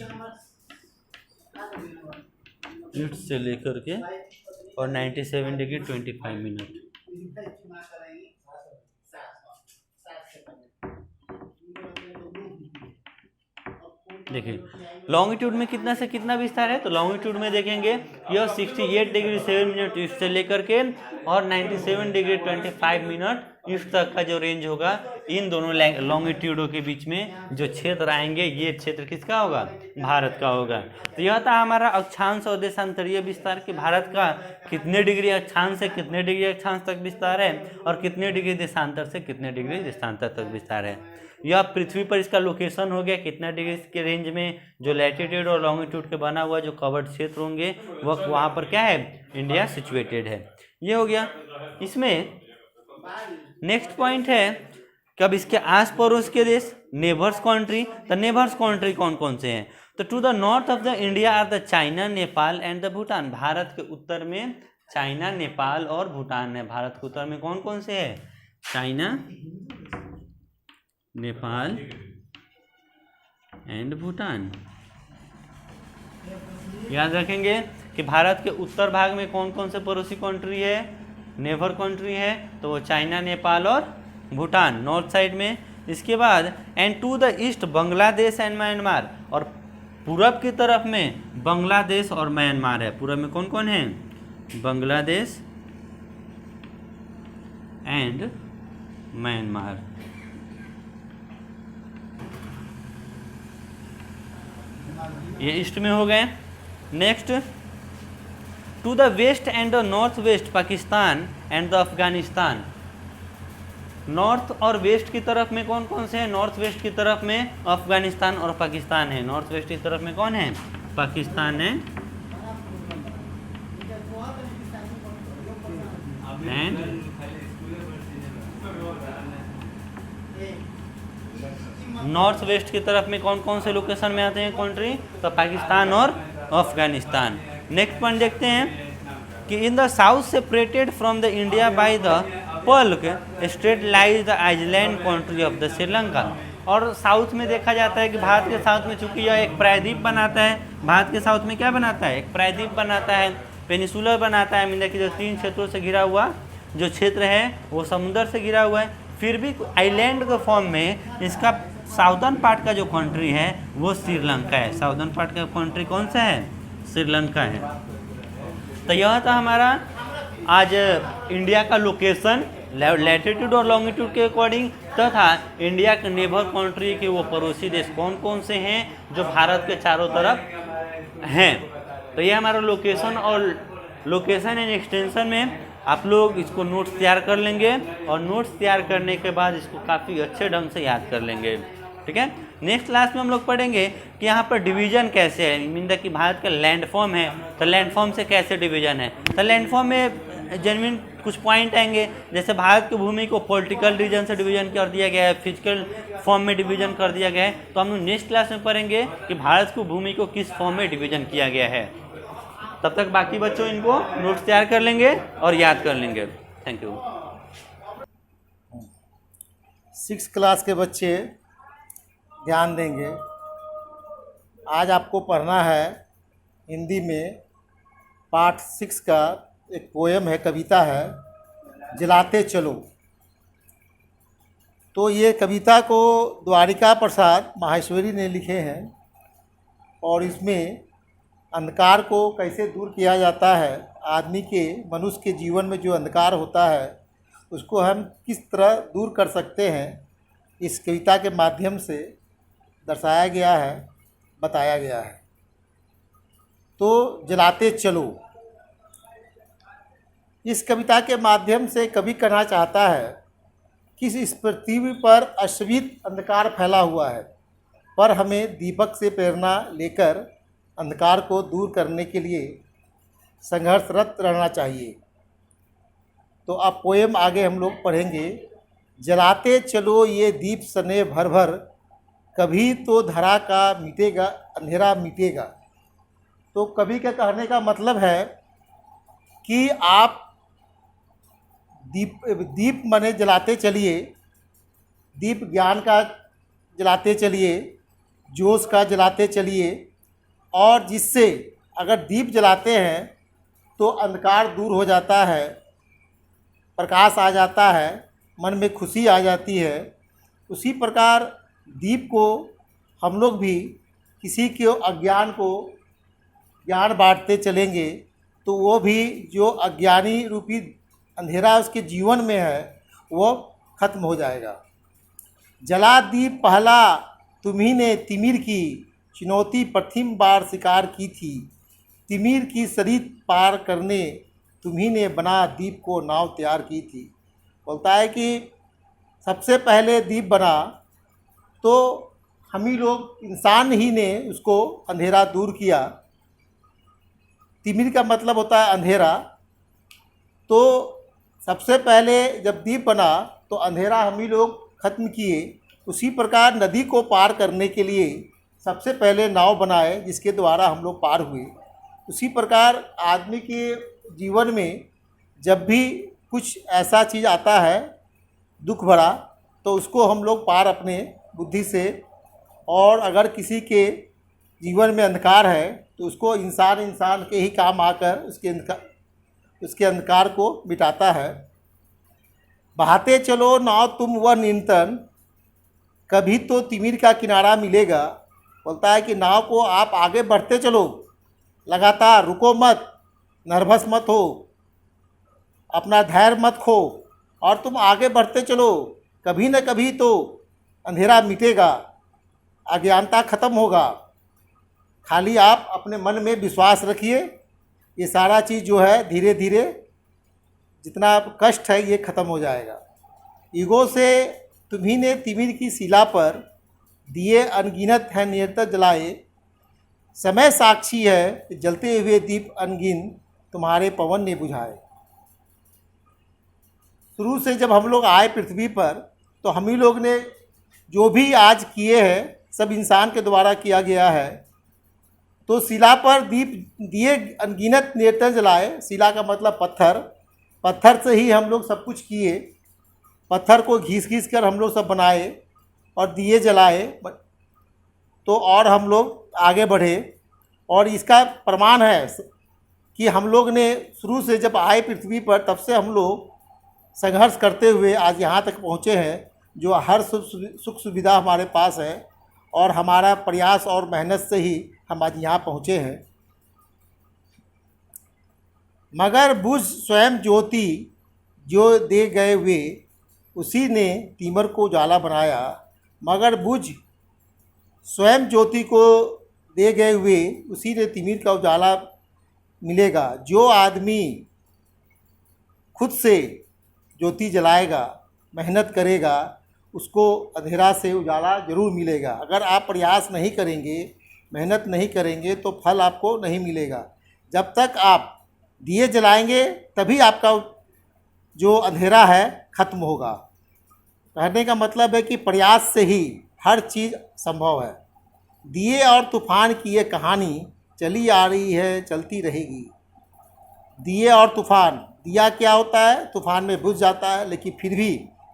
ईस्ट से लेकर के और 97 डिग्री 25 मिनट। देखिए लॉन्गिट्यूड में कितना से कितना विस्तार है, तो लॉन्गिट्यूड में देखेंगे यह 68 डिग्री 7 मिनट ईस्ट से लेकर के और 97 डिग्री 25 मिनट ईस्ट तक का जो रेंज होगा, इन दोनों लॉन्गिट्यूडों के बीच में जो क्षेत्र आएंगे, ये क्षेत्र किसका होगा, भारत का होगा। तो यह था हमारा अक्षांश और देशांतरीय विस्तार कि भारत का कितने डिग्री अक्षांश से कितने डिग्री अक्षांश तक विस्तार है और कितने डिग्री देशांतर से कितने डिग्री देशांतर तक विस्तार है। यह पृथ्वी पर इसका लोकेशन हो गया, कितना डिग्री के रेंज में जो लैटिट्यूड और लॉन्गिट्यूड के बना हुआ जो कवर्ड क्षेत्र होंगे वह वहाँ पर क्या है, इंडिया सिचुएटेड है। ये हो गया। इसमें नेक्स्ट पॉइंट है कि अब इसके आस पड़ोस के देश नेबर्स कंट्री, तो नेबर्स कंट्री कौन कौन से हैं, तो to the north of the India are the China, Nepal and the Bhutan. Bharat के उत्तर में चाइना, नेपाल और भूटान है। भारत के उत्तर में कौन कौन से है, चाइना, नेपाल एंड भूटान। याद रखेंगे कि भारत के उत्तर भाग में कौन कौन से पड़ोसी कंट्री है, नेबर कंट्री है, तो वो चाइना, नेपाल और भूटान नॉर्थ साइड में। इसके बाद and to the east Bangladesh and Myanmar, और पूरब की तरफ में बांग्लादेश और म्यांमार है। पूरब में कौन कौन है, बांग्लादेश एंड म्यांमार। ये ईस्ट में हो गए। Next to the west and the north west Pakistan and the Afghanistan. नॉर्थ और वेस्ट की तरफ में कौन कौन से हैं, नॉर्थ वेस्ट की तरफ में अफगानिस्तान और पाकिस्तान है। नॉर्थ वेस्ट की तरफ में कौन है, पाकिस्तान है एंड नॉर्थ वेस्ट की तरफ में कौन कौन से लोकेशन में आते हैं कंट्री, तो पाकिस्तान और अफगानिस्तान। नेक्स्ट पॉइंट देखते हैं कि in the south separated from the India by the Palk strait lies the island country of the Sri Lanka. और साउथ में देखा जाता है कि भारत के साउथ में चूंकि यह एक प्रायद्वीप बनाता है, भारत के साउथ में क्या बनाता है, एक प्रायद्वीप बनाता है, पेनिसुलर बनाता है। मीन कि जो 3 क्षेत्रों से घिरा हुआ जो क्षेत्र है वो समुद्र से घिरा हुआ है, फिर भी आइलैंड के फॉर्म में इसका साउदर्न पार्ट का जो कंट्री है वो श्रीलंका है। साउदर्न पार्ट का कंट्री कौन सा है, श्रीलंका है। तो यह था हमारा आज इंडिया का लोकेशन लैटिट्यूड और लॉन्गिट्यूड के अकॉर्डिंग, तथा इंडिया के नेबर कंट्री के वो पड़ोसी देश कौन कौन से हैं जो भारत के चारों तरफ हैं। तो ये हमारा लोकेशन और लोकेशन एंड एक्सटेंशन में आप लोग इसको नोट्स तैयार कर लेंगे और नोट्स तैयार करने के बाद इसको काफ़ी अच्छे ढंग से याद कर लेंगे। ठीक है, नेक्स्ट क्लास में हम लोग पढ़ेंगे कि यहाँ पर डिवीजन कैसे है। मीन कि भारत का लैंडफॉर्म है तो लैंडफॉर्म से कैसे डिवीजन है। तो लैंडफॉर्म में जेन्युइन कुछ पॉइंट आएंगे, जैसे भारत की भूमि को पॉलिटिकल रीजन से डिवीजन कर दिया गया है, फिजिकल फॉर्म में डिवीजन कर दिया गया है। तो हम लोग नेक्स्ट क्लास में पढ़ेंगे कि भारत की भूमि को किस फॉर्म में डिवीजन किया गया है। तब तक बाकी बच्चों इनको नोट्स तैयार कर लेंगे और याद कर लेंगे। Thank you. 6 क्लास के बच्चे ध्यान देंगे। आज आपको पढ़ना है हिंदी में पार्ट 6 का एक पोएम है, कविता है, जलाते चलो। तो ये कविता को द्वारिका प्रसाद माहेश्वरी ने लिखे हैं और इसमें अंधकार को कैसे दूर किया जाता है, आदमी के मनुष्य के जीवन में जो अंधकार होता है उसको हम किस तरह दूर कर सकते हैं, इस कविता के माध्यम से दर्शाया गया है, बताया गया है। तो जलाते चलो, इस कविता के माध्यम से कवि कहना चाहता है कि इस पृथ्वी पर अश्वित अंधकार फैला हुआ है, पर हमें दीपक से प्रेरणा लेकर अंधकार को दूर करने के लिए संघर्षरत रहना चाहिए। तो अब पोएम आगे हम लोग पढ़ेंगे। जलाते चलो ये दीप सने भर भर, कभी तो धरा का मिटेगा अंधेरा मिटेगा। तो कवि के कहने का मतलब है कि आप दीप मने जलाते चलिए, दीप ज्ञान का जलाते चलिए, जोश का जलाते चलिए, और जिससे अगर दीप जलाते हैं तो अंधकार दूर हो जाता है, प्रकाश आ जाता है, मन में खुशी आ जाती है। उसी प्रकार दीप को हम लोग भी किसी के अज्ञान को ज्ञान बांटते चलेंगे तो वो भी जो अज्ञानी रूपी अंधेरा उसके जीवन में है वो खत्म हो जाएगा। जला दीप पहला तुम्ही ने तिमिर की, चुनौती प्रथम बार शिकार की थी। तिमिर की सरित पार करने तुम्ही ने बना दीप को नाव तैयार की थी। बोलता है कि सबसे पहले दीप बना तो हम ही लोग इंसान ही ने उसको अंधेरा दूर किया। तिमिर का मतलब होता है अंधेरा। तो सबसे पहले जब दीप बना तो अंधेरा हम ही लोग खत्म किए। उसी प्रकार नदी को पार करने के लिए सबसे पहले नाव बनाए जिसके द्वारा हम लोग पार हुए। उसी प्रकार आदमी के जीवन में जब भी कुछ ऐसा चीज़ आता है दुख भरा तो उसको हम लोग पार अपने बुद्धि से, और अगर किसी के जीवन में अंधकार है तो उसको इंसान के ही काम आकर उसके अंधकार को मिटाता है। बहाते चलो नाव तुम वह निरंतर, कभी तो तिमिर का किनारा मिलेगा। बोलता है कि नाव को आप आगे बढ़ते चलो, लगातार रुको मत, नर्वस मत हो, अपना धैर्य मत खो, और तुम आगे बढ़ते चलो। कभी न कभी तो अंधेरा मिटेगा, अज्ञानता खत्म होगा। खाली आप अपने मन में विश्वास रखिए, ये सारा चीज़ जो है धीरे धीरे जितना कष्ट है ये खत्म हो जाएगा। ईगो से तुम्ही ने तिमिर की शिला पर दिए अनगिनत हैं निरंतर जलाए। समय साक्षी है कि जलते हुए दीप अनगिन तुम्हारे पवन ने बुझाए। शुरू से जब हम लोग आए पृथ्वी पर तो हम ही लोग ने जो भी आज किए हैं सब इंसान के द्वारा किया गया है। तो शिला पर दीप दिए अनगिनत निरंतर जलाए। शिला का मतलब पत्थर, पत्थर से ही हम लोग सब कुछ किए। पत्थर को घिस कर हम लोग सब बनाए और दिए जलाए तो और हम लोग आगे बढ़े। और इसका प्रमाण है कि हम लोग ने शुरू से जब आए पृथ्वी पर तब से हम लोग संघर्ष करते हुए आज यहाँ तक पहुँचे हैं, जो हर सुख सुविधा हमारे पास है और हमारा प्रयास और मेहनत से ही हम आज यहाँ पहुँचे हैं। मगर बुझ स्वयं ज्योति जो दे गए वे, उसी ने तिमिर को उजाला बनाया। मगर बुझ स्वयं ज्योति को दे गए हुए उसी ने तिमिर का उजाला मिलेगा। जो आदमी खुद से ज्योति जलाएगा, मेहनत करेगा, उसको अंधेरा से उजाला ज़रूर मिलेगा। अगर आप प्रयास नहीं करेंगे, मेहनत नहीं करेंगे तो फल आपको नहीं मिलेगा। जब तक आप दिए जलाएंगे तभी आपका जो अंधेरा है खत्म होगा। कहने का मतलब है कि प्रयास से ही हर चीज़ संभव है। दिए और तूफान की ये कहानी चली आ रही है, चलती रहेगी। दिए और तूफान, दिया क्या होता है, तूफान में बुझ जाता है, लेकिन फिर भी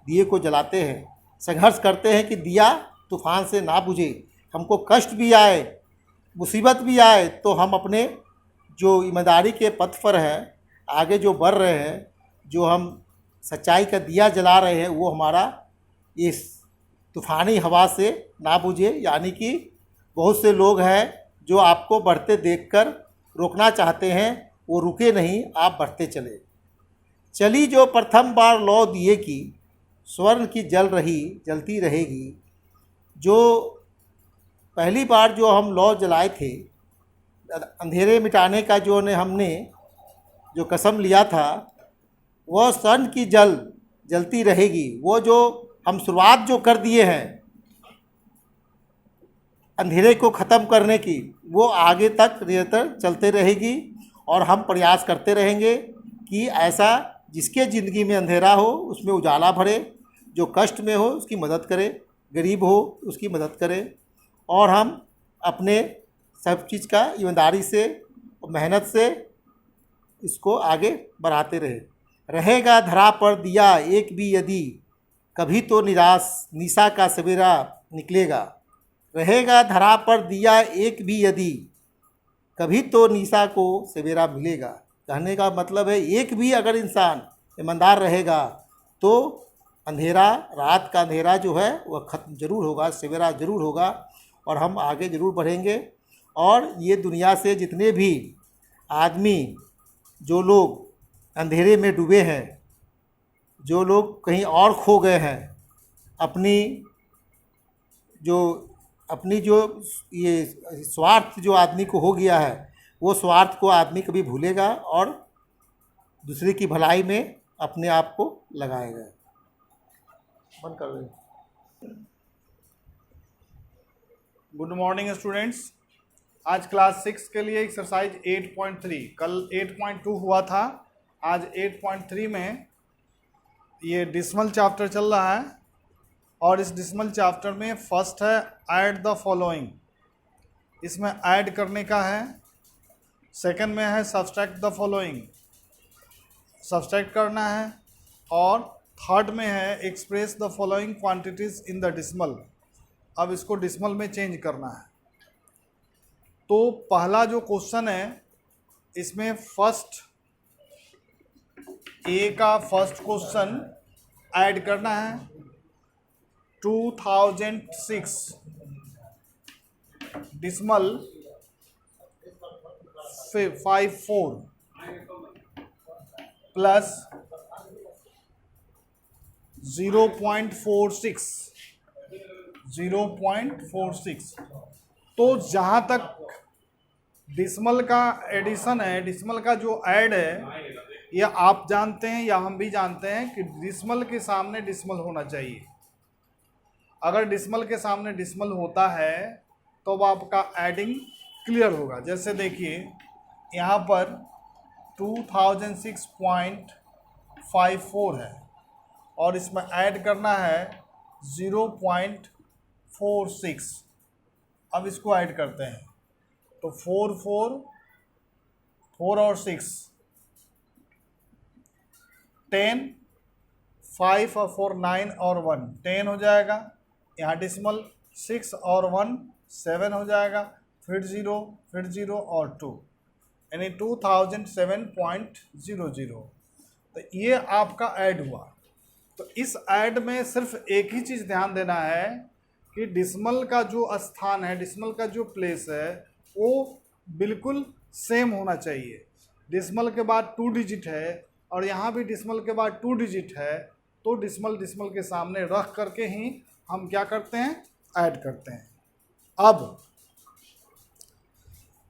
दिए को जलाते हैं, संघर्ष करते हैं कि दिया तूफान से ना बुझे। हमको कष्ट भी आए, मुसीबत भी आए तो हम अपने जो ईमानदारी के पथ पर हैं, आगे जो बढ़ रहे हैं, जो हम सच्चाई का दिया जला रहे हैं, वो हमारा इस तूफ़ानी हवा से ना बुझे। यानी कि बहुत से लोग हैं जो आपको बढ़ते देखकर रोकना चाहते हैं, वो रुके नहीं, आप बढ़ते चले। चली जो प्रथम बार लौ दिए की, स्वर्ण की जल रही जलती रहेगी। जो पहली बार जो हम लौ जलाए थे, अंधेरे मिटाने का जो हमने जो कसम लिया था, वह स्वर्ण की जलती रहेगी। वो जो हम शुरुआत जो कर दिए हैं अंधेरे को ख़त्म करने की, वो आगे तक निरंतर चलते रहेगी। और हम प्रयास करते रहेंगे कि ऐसा जिसके ज़िंदगी में अंधेरा हो उसमें उजाला भरे, जो कष्ट में हो उसकी मदद करे, गरीब हो उसकी मदद करे। और हम अपने सब चीज़ का ईमानदारी से और मेहनत से इसको आगे बढ़ाते रहेगा धरा पर दिया एक भी यदि, कभी तो निशा का सवेरा निकलेगा। रहेगा धरा पर दिया एक भी यदि, कभी तो निशा को सवेरा मिलेगा। कहने का मतलब है एक भी अगर इंसान ईमानदार रहेगा तो अंधेरा, रात का अंधेरा जो है वह ख़त्म जरूर होगा, सवेरा जरूर होगा और हम आगे ज़रूर बढ़ेंगे। और ये दुनिया से जितने भी आदमी, जो लोग अंधेरे में डूबे हैं, जो लोग कहीं और खो गए हैं, अपनी जो ये स्वार्थ जो आदमी को हो गया है, वो स्वार्थ को आदमी कभी भूलेगा और दूसरे की भलाई में अपने आप को लगाएगा। बंद कर दें। Good morning students. आज क्लास 6 के लिए एक्सरसाइज 8.3, कल 8.2 हुआ था, आज 8.3 में ये डिसमल चैप्टर चल रहा है और इस डिसमल चैप्टर में फर्स्ट है ऐड द फॉलोइंग, इसमें ऐड करने का है। सेकंड में है सब्सट्रैक्ट द फॉलोइंग, सब्सट्रैक्ट करना है। और थर्ड में है express the following quantities in the dismal, अब इसको डिसमल में चेंज करना है। तो पहला जो क्वेश्चन है इसमें फर्स्ट ए का फर्स्ट क्वेश्चन ऐड करना है 2006 डिसमल 54 प्लस 0.46 तो जहाँ तक डिसमल का एडिशन है, डिसमल का जो ऐड है, ये आप जानते हैं या हम भी जानते हैं कि डिसमल के सामने डिसमल होना चाहिए। अगर डिसमल के सामने डिसमल होता है तो अब आपका एडिंग क्लियर होगा। जैसे देखिए यहाँ पर 2006.54 है और इसमें ऐड करना है 0.46। अब इसको ऐड करते हैं तो 4 और 6 10, 5 और 4 9 और 1 10 हो जाएगा। यहाँ डिसमल 6 और 1 7 हो जाएगा, फिर 0 और 2 यानी 2007.00। तो ये आपका ऐड हुआ। तो इस ऐड में सिर्फ एक ही चीज़ ध्यान देना है कि डिसमल का जो स्थान है, डिसमल का जो प्लेस है वो बिल्कुल सेम होना चाहिए। डिसमल के बाद 2 डिजिट है और यहाँ भी डिसमल के बाद 2 डिजिट है, तो डिसमल के सामने रख करके ही हम क्या करते हैं, ऐड करते हैं।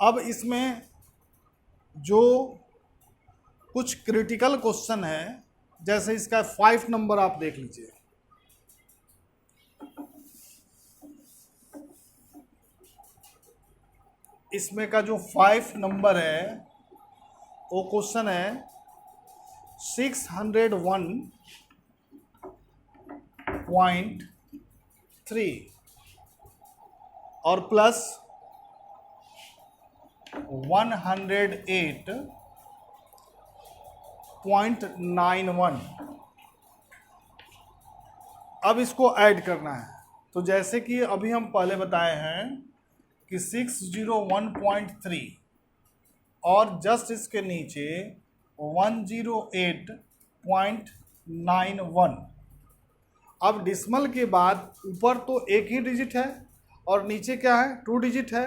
अब इसमें जो कुछ क्रिटिकल क्वेश्चन है, जैसे इसका 5 नंबर आप देख लीजिए। इसमें का जो 5 नंबर है वो क्वेश्चन है 601.3 और प्लस 108.91। अब इसको ऐड करना है। तो जैसे कि अभी हम पहले बताए हैं कि 601.3 और जस्ट इसके नीचे 108.91। अब डिसमल के बाद ऊपर तो एक ही डिजिट है और नीचे क्या है, 2 डिजिट है,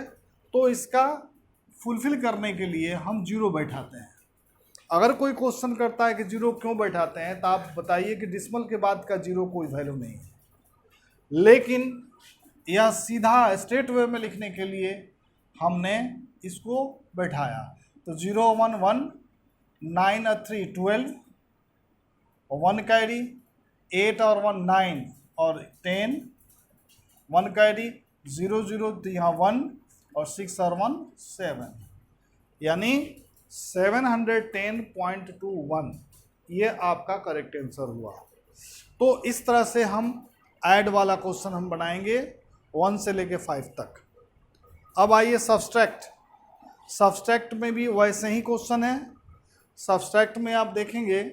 तो इसका फुलफिल करने के लिए हम 0 बैठाते हैं। अगर कोई क्वेश्चन करता है कि 0 क्यों बैठाते हैं, तो आप बताइए कि डिसमल के बाद का 0 कोई वैल्यू नहीं है। लेकिन यह सीधा स्ट्रेट वे में लिखने के लिए हमने इसको बैठाया। तो 0 1 1 9 और 3 12 1 कैरी 8 और 1 9 और 10 1 कैरी 0 0 तो यहाँ 1 और 6 और 1 7 यानी 710.21 ये आपका करेक्ट आंसर हुआ। तो इस तरह से हम ऐड वाला क्वेश्चन हम बनाएंगे 1 से लेके 5 तक। अब आइए सब्सट्रैक्ट में भी वैसे ही क्वेश्चन है। सब्सट्रैक्ट में आप देखेंगे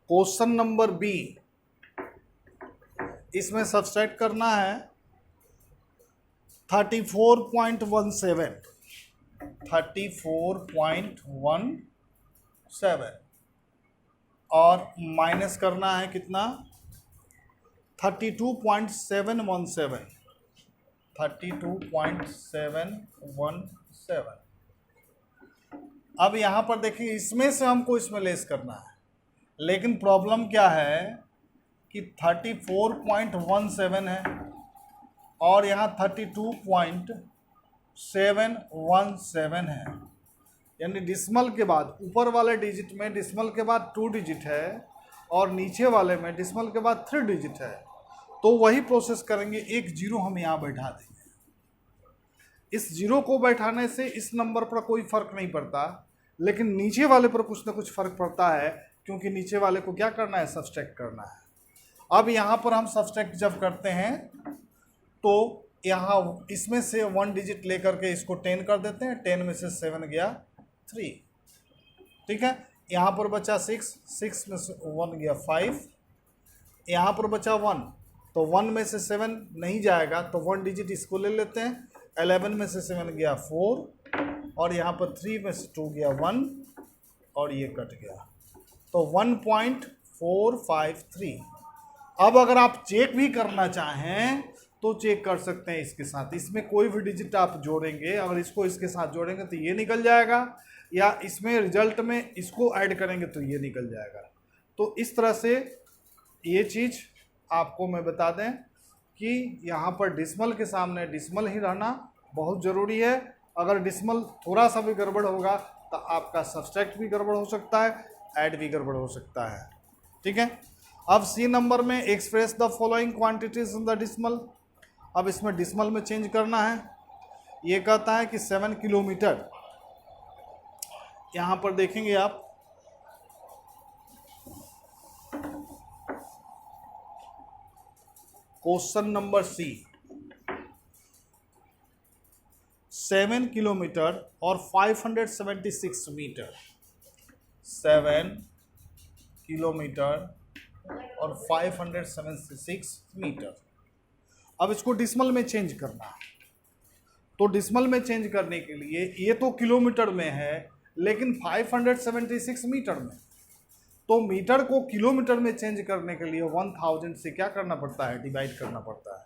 क्वेश्चन नंबर बी, इसमें सब्सट्रैक्ट करना है 34.17 34.17 और माइनस करना है कितना 32.717 32.717। अब यहाँ पर देखिए इसमें से हमको इसमें लेस करना है, लेकिन प्रॉब्लम क्या है कि 34.17 है और यहाँ 32.717 है, यानी डिस्मल के बाद ऊपर वाले डिजिट में डिस्मल के बाद 2 डिजिट है और नीचे वाले में डिस्मल के बाद 3 डिजिट है। तो वही प्रोसेस करेंगे, एक जीरो हम यहाँ बैठा देंगे। इस जीरो को बैठाने से इस नंबर पर कोई फ़र्क नहीं पड़ता, लेकिन नीचे वाले पर कुछ ना कुछ फ़र्क पड़ता है, क्योंकि नीचे वाले को क्या करना है, सब्सट्रैक्ट करना है। अब यहाँ पर हम सब्सट्रैक्ट जब करते हैं तो यहाँ इसमें से 1 डिजिट लेकर के इसको 10 कर देते हैं, 10 में से 7 गया 3, ठीक है। यहाँ पर बचा 6, 6 में से 1 गया 5, यहाँ पर बचा 1, तो 1 में से 7 नहीं जाएगा तो 1 डिजिट इसको ले लेते हैं, 11 में से 7 गया 4 और यहाँ पर 3 में से 2 गया 1 और ये कट गया, तो 1.453। अब अगर आप चेक भी करना चाहें तो चेक कर सकते हैं इसके साथ, इसमें कोई भी डिजिट आप जोड़ेंगे, अगर इसको इसके साथ जोड़ेंगे तो ये निकल जाएगा, या इसमें रिजल्ट में इसको ऐड करेंगे तो ये निकल जाएगा। तो इस तरह से ये चीज़ आपको मैं बता दें कि यहाँ पर डिस्मल के सामने डिस्मल ही रहना बहुत ज़रूरी है। अगर डिस्मल थोड़ा सा भी गड़बड़ होगा तो आपका सब्सट्रैक्ट भी गड़बड़ हो सकता है, ऐड भी गड़बड़ हो सकता है, ठीक है। अब सी नंबर में express the following quantities in the dismal. अब इसमें डिस्मल में चेंज करना है। ये कहता है कि 7 किलोमीटर, यहाँ पर देखेंगे आप क्वेश्चन नंबर सी, 7 किलोमीटर और 576 मीटर, 7 किलोमीटर और 576 मीटर। अब इसको डिस्मल में चेंज करना है, तो डिस्मल में चेंज करने के लिए ये तो किलोमीटर में है लेकिन 576 मीटर में, तो मीटर को किलोमीटर में चेंज करने के लिए 1000 से क्या करना पड़ता है, डिवाइड करना पड़ता है,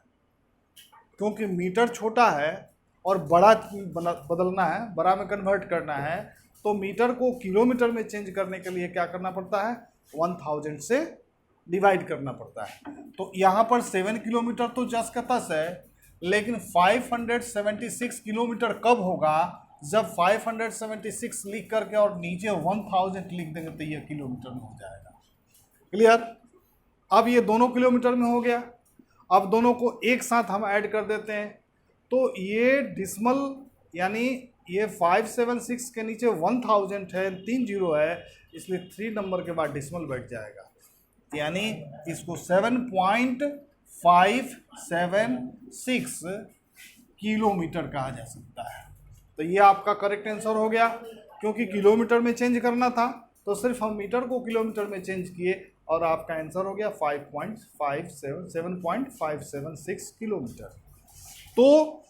क्योंकि मीटर छोटा है और बड़ा बदलना है, बड़ा में कन्वर्ट करना है, तो मीटर को किलोमीटर में चेंज करने के लिए क्या करना पड़ता है, 1000 से डिवाइड करना पड़ता है। तो यहाँ पर 7 किलोमीटर तो जस का तस है, लेकिन 576 किलोमीटर कब होगा, जब 576 लिख करके और नीचे 1000 लिख देंगे तो ये किलोमीटर में हो जाएगा। क्लियर। अब ये दोनों किलोमीटर में हो गया। अब दोनों को एक साथ हम ऐड कर देते हैं, तो ये डिस्मल यानी ये 576 के नीचे 1000 है, 3 जीरो है, इसलिए 3 नंबर के बाद डिस्मल बैठ जाएगा, यानी इसको 7.576 किलोमीटर कहा जा सकता है। तो ये आपका करेक्ट आंसर हो गया, क्योंकि किलोमीटर में चेंज करना था तो सिर्फ हम मीटर को किलोमीटर में चेंज किए और आपका आंसर हो गया 7.576 किलोमीटर। तो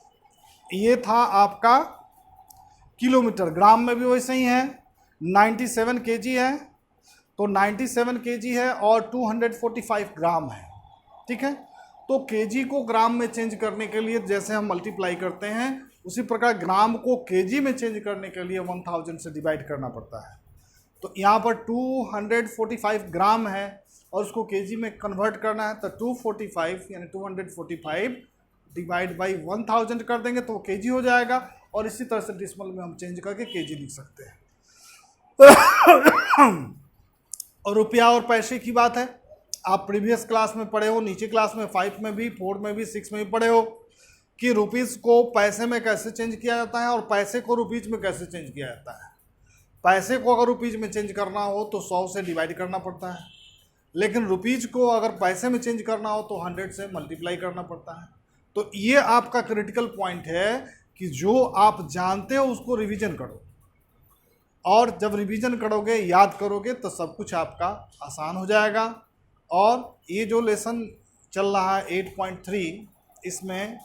ये था आपका किलोमीटर। ग्राम में भी वैसे ही है, 97 kg है, तो 97 kg है और 245 ग्राम है, ठीक है। तो केजी को ग्राम में चेंज करने के लिए जैसे हम मल्टीप्लाई करते हैं, उसी प्रकार ग्राम को केजी में चेंज करने के लिए 1000 से डिवाइड करना पड़ता है। तो यहाँ पर 245 ग्राम है और उसको केजी में कन्वर्ट करना है, तो 245 यानी 245 डिवाइड बाई 1000 कर देंगे तो केजी हो जाएगा, और इसी तरह से डिसिमल में हम चेंज करके केजी लिख सकते हैं। और रुपया और पैसे की बात है, आप प्रीवियस क्लास में पढ़े हो, नीचे क्लास में 5 में भी, 4 में भी, 6 में भी पढ़े हो कि रुपीज़ को पैसे में कैसे चेंज किया जाता है और पैसे को रुपीज़ में कैसे चेंज किया जाता है। पैसे को अगर रुपीज़ में चेंज करना हो तो 100 से डिवाइड करना पड़ता है, लेकिन रुपीज़ को अगर पैसे में चेंज करना हो तो 100 से मल्टीप्लाई करना पड़ता है। तो ये आपका क्रिटिकल पॉइंट है कि जो आप जानते हो उसको रिवीजन करो, और जब रिवीजन करोगे, याद करोगे, तो सब कुछ आपका आसान हो जाएगा। और ये जो लेसन चल रहा है 8.3, इसमें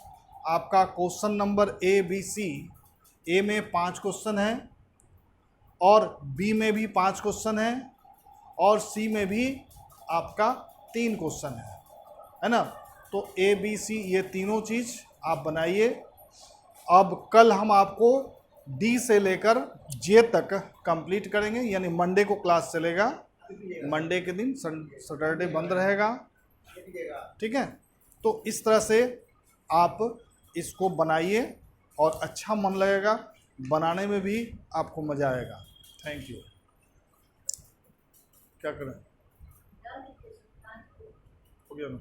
आपका question number A B C, A में 5 क्वेश्चन हैं और बी में भी 5 क्वेश्चन हैं और सी में भी आपका 3 क्वेश्चन है ना। तो ए बी सी ये तीनों चीज़ आप बनाइए। अब कल हम आपको डी से लेकर जे तक कंप्लीट करेंगे, यानी मंडे को क्लास चलेगा, मंडे के दिन सैटरडे बंद रहेगा, ठीक है। तो इस तरह से आप इसको बनाइए और अच्छा मन लगेगा, बनाने में भी आपको मज़ा आएगा। Thank you. क्या करें, हो गया ना।